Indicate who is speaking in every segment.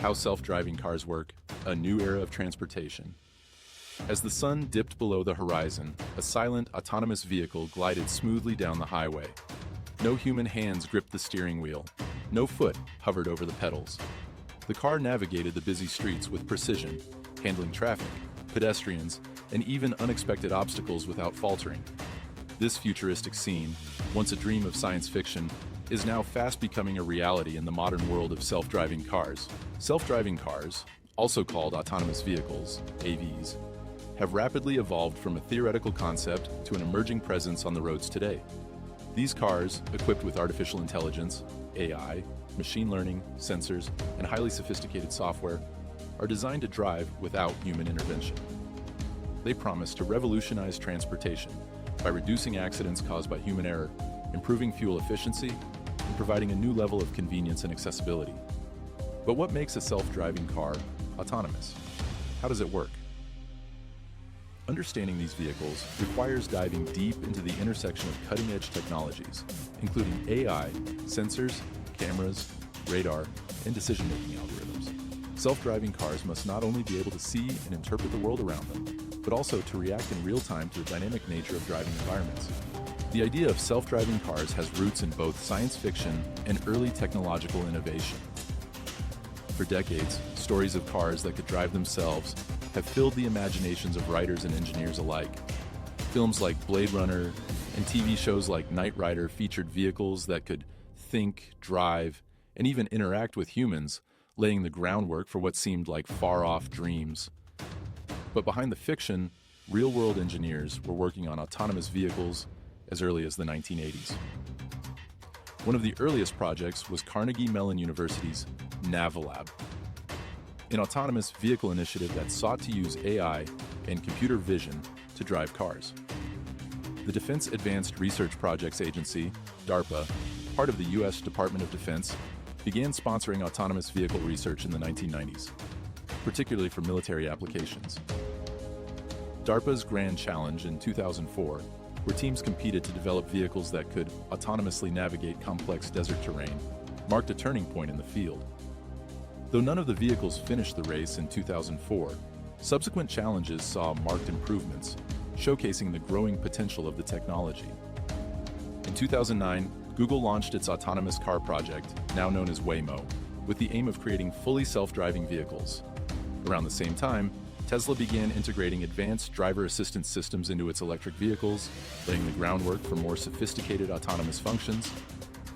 Speaker 1: How self-driving cars work, a new era of transportation. As the sun dipped below the horizon, a silent, autonomous vehicle glided smoothly down the highway. No human hands gripped the steering wheel. No foot hovered over the pedals. The car navigated the busy streets with precision, handling traffic, pedestrians, and even unexpected obstacles without faltering. This futuristic scene, once a dream of science fiction, is now fast becoming a reality in the modern world of self-driving cars. Self-driving cars, also called autonomous vehicles, AVs, have rapidly evolved from a theoretical concept to an emerging presence on the roads today. These cars, equipped with artificial intelligence, AI, machine learning, sensors, and highly sophisticated software, are designed to drive without human intervention. They promise to revolutionize transportation by reducing accidents caused by human error, improving fuel efficiency, and providing a new level of convenience and accessibility. But what makes a self-driving car autonomous? How does it work? Understanding these vehicles requires diving deep into the intersection of cutting-edge technologies, including AI, sensors, cameras, radar, and decision-making algorithms. Self-driving cars must not only be able to see and interpret the world around them, but also to react in real time to the dynamic nature of driving environments. The idea of self-driving cars has roots in both science fiction and early technological innovation. For decades, stories of cars that could drive themselves have filled the imaginations of writers and engineers alike. Films like Blade Runner and TV shows like Knight Rider featured vehicles that could think, drive, and even interact with humans, laying the groundwork for what seemed like far-off dreams. But behind the fiction, real-world engineers were working on autonomous vehicles as early as the 1980s. One of the earliest projects was Carnegie Mellon University's NavLab, an autonomous vehicle initiative that sought to use AI and computer vision to drive cars. The Defense Advanced Research Projects Agency, DARPA, part of the U.S. Department of Defense, began sponsoring autonomous vehicle research in the 1990s, particularly for military applications. DARPA's Grand Challenge in 2004, where teams competed to develop vehicles that could autonomously navigate complex desert terrain, marked a turning point in the field. Though none of the vehicles finished the race in 2004, subsequent challenges saw marked improvements, showcasing the growing potential of the technology. In 2009, Google launched its autonomous car project, now known as Waymo, with the aim of creating fully self-driving vehicles. Around the same time, Tesla began integrating advanced driver assistance systems into its electric vehicles, laying the groundwork for more sophisticated autonomous functions.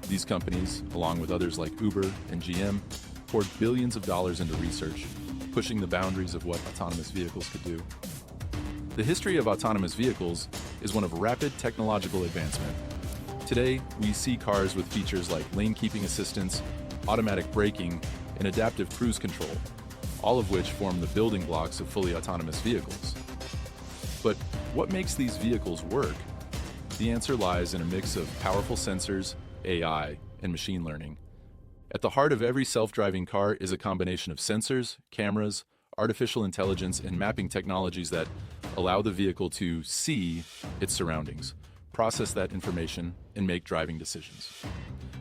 Speaker 1: These companies, along with others like Uber and GM, poured billions of dollars into research, pushing the boundaries of what autonomous vehicles could do. The history of autonomous vehicles is one of rapid technological advancement. Today, we see cars with features like lane-keeping assistance, automatic braking, and adaptive cruise control, all of which form the building blocks of fully autonomous vehicles. But what makes these vehicles work? The answer lies in a mix of powerful sensors, AI, and machine learning. At the heart of every self-driving car is a combination of sensors, cameras, artificial intelligence, and mapping technologies that allow the vehicle to see its surroundings, process that information, and make driving decisions.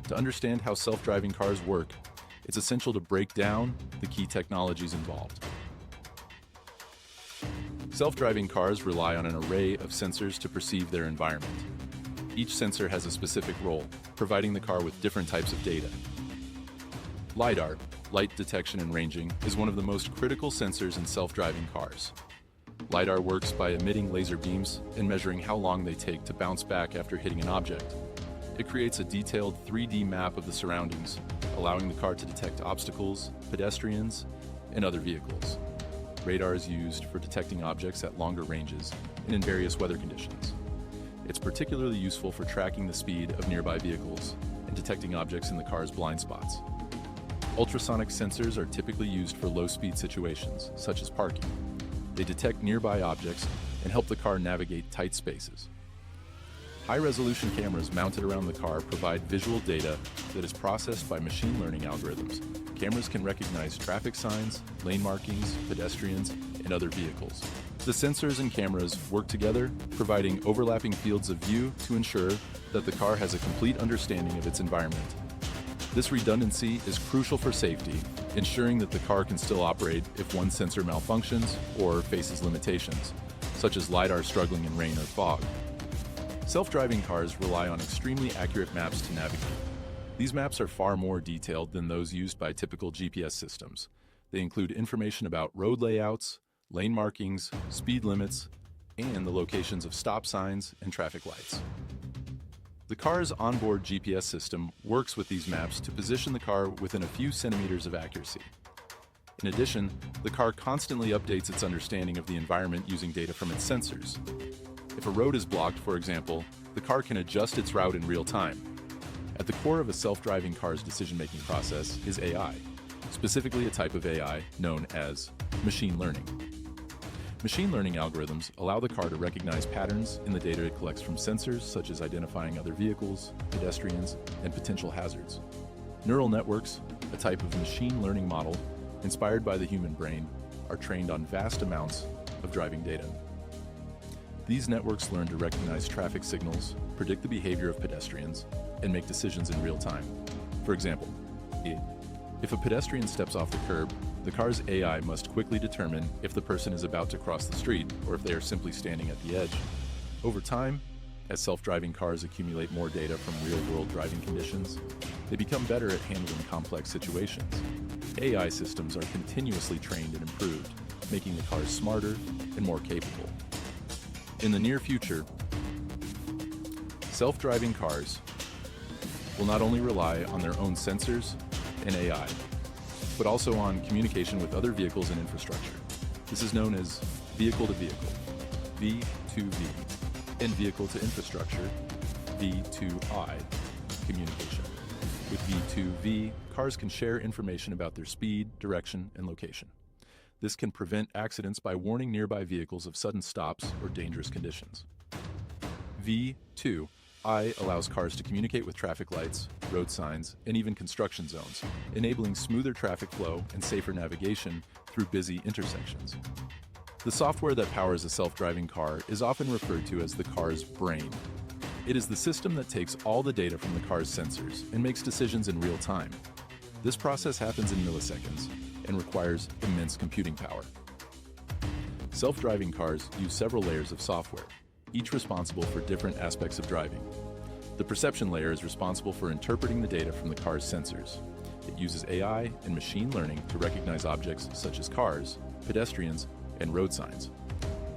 Speaker 1: To understand how self-driving cars work, it's essential to break down the key technologies involved. Self-driving cars rely on an array of sensors to perceive their environment. Each sensor has a specific role, providing the car with different types of data. LiDAR, light detection and ranging, is one of the most critical sensors in self-driving cars. LiDAR works by emitting laser beams and measuring how long they take to bounce back after hitting an object. It creates a detailed 3D map of the surroundings, allowing the car to detect obstacles, pedestrians, and other vehicles. Radar is used for detecting objects at longer ranges and in various weather conditions. It's particularly useful for tracking the speed of nearby vehicles and detecting objects in the car's blind spots. Ultrasonic sensors are typically used for low-speed situations, such as parking. They detect nearby objects and help the car navigate tight spaces. High-resolution cameras mounted around the car provide visual data that is processed by machine learning algorithms. Cameras can recognize traffic signs, lane markings, pedestrians, and other vehicles. The sensors and cameras work together, providing overlapping fields of view to ensure that the car has a complete understanding of its environment. This redundancy is crucial for safety, ensuring that the car can still operate if one sensor malfunctions or faces limitations, such as LiDAR struggling in rain or fog. Self-driving cars rely on extremely accurate maps to navigate. These maps are far more detailed than those used by typical GPS systems. They include information about road layouts, lane markings, speed limits, and the locations of stop signs and traffic lights. The car's onboard GPS system works with these maps to position the car within a few centimeters of accuracy. In addition, the car constantly updates its understanding of the environment using data from its sensors. If a road is blocked, for example, the car can adjust its route in real time. At the core of a self-driving car's decision-making process is AI, specifically a type of AI known as machine learning. Machine learning algorithms allow the car to recognize patterns in the data it collects from sensors, such as identifying other vehicles, pedestrians, and potential hazards. Neural networks, a type of machine learning model inspired by the human brain, are trained on vast amounts of driving data. These networks learn to recognize traffic signals, predict the behavior of pedestrians, and make decisions in real time. For example, if a pedestrian steps off the curb, the car's AI must quickly determine if the person is about to cross the street or if they are simply standing at the edge. Over time, as self-driving cars accumulate more data from real-world driving conditions, they become better at handling complex situations. AI systems are continuously trained and improved, making the cars smarter and more capable. In the near future, self-driving cars will not only rely on their own sensors and AI, but also on communication with other vehicles and infrastructure. This is known as vehicle-to-vehicle, V2V, and vehicle-to-infrastructure, V2I, communication. With V2V, cars can share information about their speed, direction, and location. This can prevent accidents by warning nearby vehicles of sudden stops or dangerous conditions. V2I allows cars to communicate with traffic lights, road signs, and even construction zones, enabling smoother traffic flow and safer navigation through busy intersections. The software that powers a self-driving car is often referred to as the car's brain. It is the system that takes all the data from the car's sensors and makes decisions in real time. This process happens in milliseconds and requires immense computing power. Self-driving cars use several layers of software, each responsible for different aspects of driving. The perception layer is responsible for interpreting the data from the car's sensors. It uses AI and machine learning to recognize objects such as cars, pedestrians, and road signs.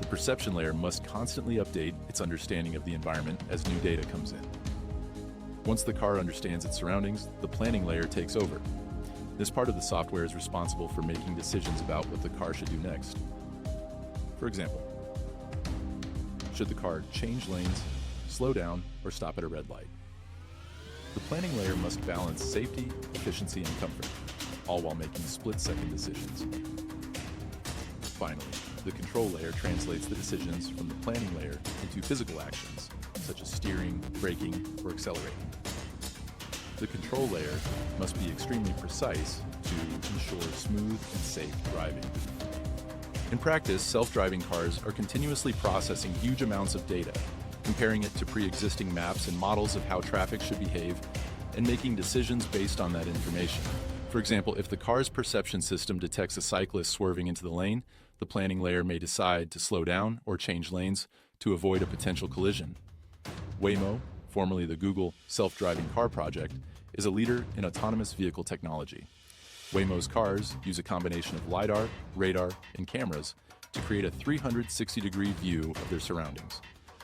Speaker 1: The perception layer must constantly update its understanding of the environment as new data comes in. Once the car understands its surroundings, the planning layer takes over. This part of the software is responsible for making decisions about what the car should do next. For example, should the car change lanes, slow down, or stop at a red light? The planning layer must balance safety, efficiency, and comfort, all while making split-second decisions. Finally, the control layer translates the decisions from the planning layer into physical actions, such as steering, braking, or accelerating. The control layer must be extremely precise to ensure smooth and safe driving. In practice, self-driving cars are continuously processing huge amounts of data, comparing it to pre-existing maps and models of how traffic should behave, and making decisions based on that information. For example, if the car's perception system detects a cyclist swerving into the lane, the planning layer may decide to slow down or change lanes to avoid a potential collision. Waymo, formerly the Google self-driving car project, is a leader in autonomous vehicle technology. Waymo's cars use a combination of LiDAR, radar, and cameras to create a 360-degree view of their surroundings.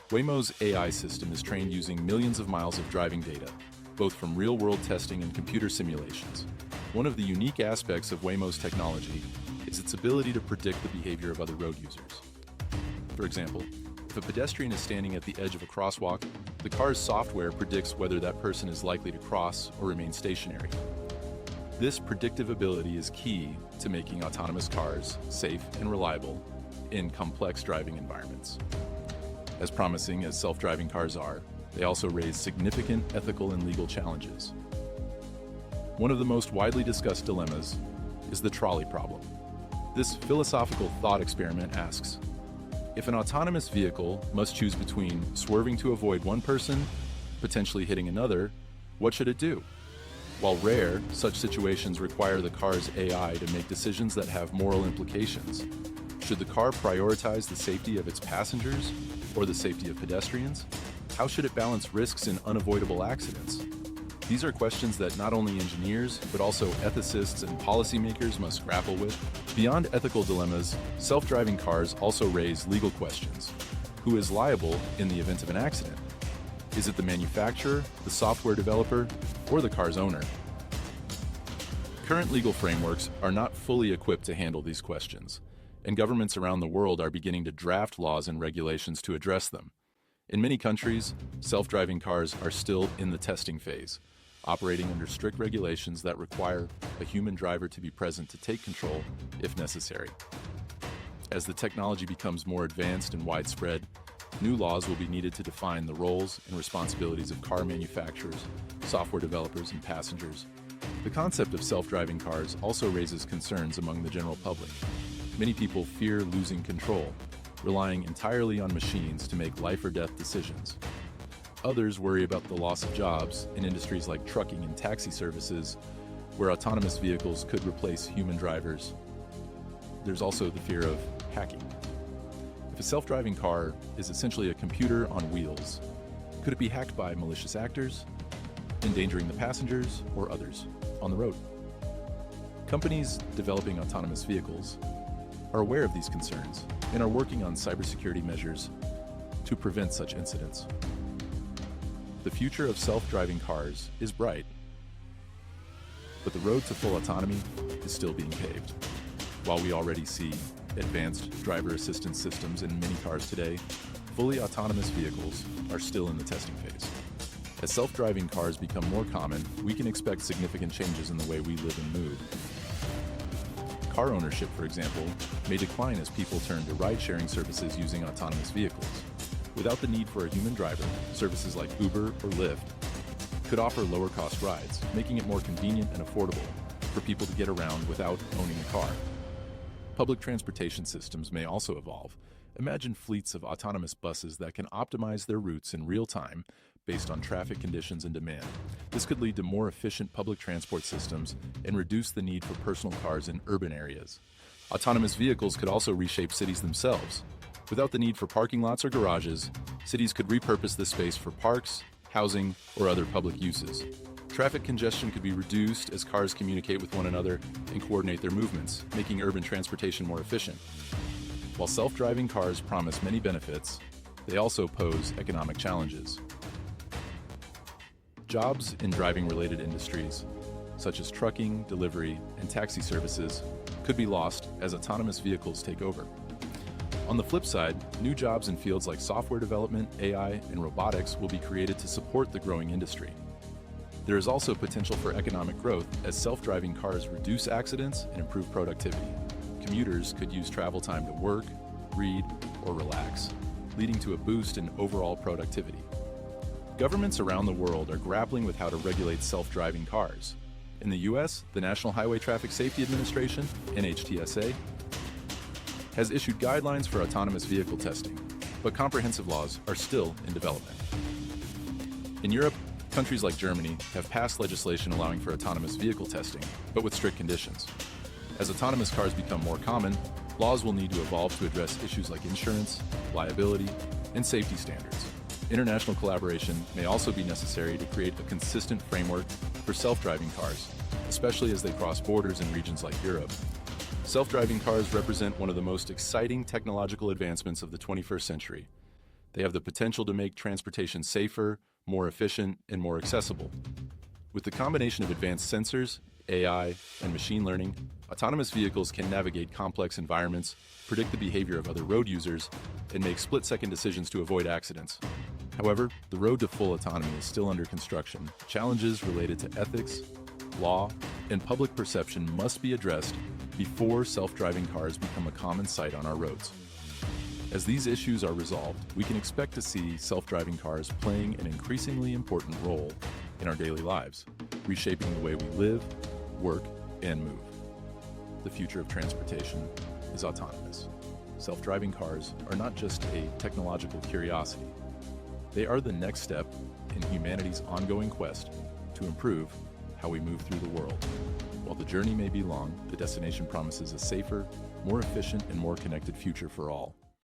Speaker 1: Waymo's AI system is trained using millions of miles of driving data, both from real-world testing and computer simulations. One of the unique aspects of Waymo's technology is its ability to predict the behavior of other road users. For example, if a pedestrian is standing at the edge of a crosswalk, the car's software predicts whether that person is likely to cross or remain stationary. This predictive ability is key to making autonomous cars safe and reliable in complex driving environments. As promising as self-driving cars are, they also raise significant ethical and legal challenges. One of the most widely discussed dilemmas is the trolley problem. This philosophical thought experiment asks, if an autonomous vehicle must choose between swerving to avoid one person, potentially hitting another, what should it do? While rare, such situations require the car's AI to make decisions that have moral implications. Should the car prioritize the safety of its passengers or the safety of pedestrians? How should it balance risks in unavoidable accidents? These are questions that not only engineers, but also ethicists and policymakers must grapple with. Beyond ethical dilemmas, self-driving cars also raise legal questions. Who is liable in the event of an accident? Is it the manufacturer, the software developer, or the car's owner? Current legal frameworks are not fully equipped to handle these questions, and governments around the world are beginning to draft laws and regulations to address them. In many countries, self-driving cars are still in the testing phase, operating under strict regulations that require a human driver to be present to take control if necessary. As the technology becomes more advanced and widespread, new laws will be needed to define the roles and responsibilities of car manufacturers, software developers, and passengers. The concept of self-driving cars also raises concerns among the general public. Many people fear losing control, relying entirely on machines to make life or death decisions. Others worry about the loss of jobs in industries like trucking and taxi services, where autonomous vehicles could replace human drivers. There's also the fear of hacking. If a self-driving car is essentially a computer on wheels, could it be hacked by malicious actors, endangering the passengers or others on the road? Companies developing autonomous vehicles are aware of these concerns and are working on cybersecurity measures to prevent such incidents. The future of self-driving cars is bright, but the road to full autonomy is still being paved. While we already see advanced driver assistance systems in many cars today, fully autonomous vehicles are still in the testing phase. As self-driving cars become more common, we can expect significant changes in the way we live and move. Car ownership, for example, may decline as people turn to ride-sharing services using autonomous vehicles. Without the need for a human driver, services like Uber or Lyft could offer lower-cost rides, making it more convenient and affordable for people to get around without owning a car. Public transportation systems may also evolve. Imagine fleets of autonomous buses that can optimize their routes in real time based on traffic conditions and demand. This could lead to more efficient public transport systems and reduce the need for personal cars in urban areas. Autonomous vehicles could also reshape cities themselves. Without the need for parking lots or garages, cities could repurpose this space for parks, housing, or other public uses. Traffic congestion could be reduced as cars communicate with one another and coordinate their movements, making urban transportation more efficient. While self-driving cars promise many benefits, they also pose economic challenges. Jobs in driving-related industries, such as trucking, delivery, and taxi services, could be lost as autonomous vehicles take over. On the flip side, new jobs in fields like software development, AI, and robotics will be created to support the growing industry. There is also potential for economic growth as self-driving cars reduce accidents and improve productivity. Commuters could use travel time to work, read, or relax, leading to a boost in overall productivity. Governments around the world are grappling with how to regulate self-driving cars. In the US, the National Highway Traffic Safety Administration, NHTSA, has issued guidelines for autonomous vehicle testing, but comprehensive laws are still in development. In Europe, countries like Germany have passed legislation allowing for autonomous vehicle testing, but with strict conditions. As autonomous cars become more common, laws will need to evolve to address issues like insurance, liability, and safety standards. International collaboration may also be necessary to create a consistent framework for self-driving cars, especially as they cross borders in regions like Europe. Self-driving cars represent one of the most exciting technological advancements of the 21st century. They have the potential to make transportation safer, more efficient, and more accessible. With the combination of advanced sensors, AI, and machine learning, autonomous vehicles can navigate complex environments, predict the behavior of other road users, and make split-second decisions to avoid accidents. However, the road to full autonomy is still under construction. Challenges related to ethics, law, and public perception must be addressed before self-driving cars become a common sight on our roads. As these issues are resolved, we can expect to see self-driving cars playing an increasingly important role in our daily lives, reshaping the way we live, work, and move. The future of transportation is autonomous. Self-driving cars are not just a technological curiosity. They are the next step in humanity's ongoing quest to improve how we move through the world. While the journey may be long, the destination promises a safer, more efficient, and more connected future for all.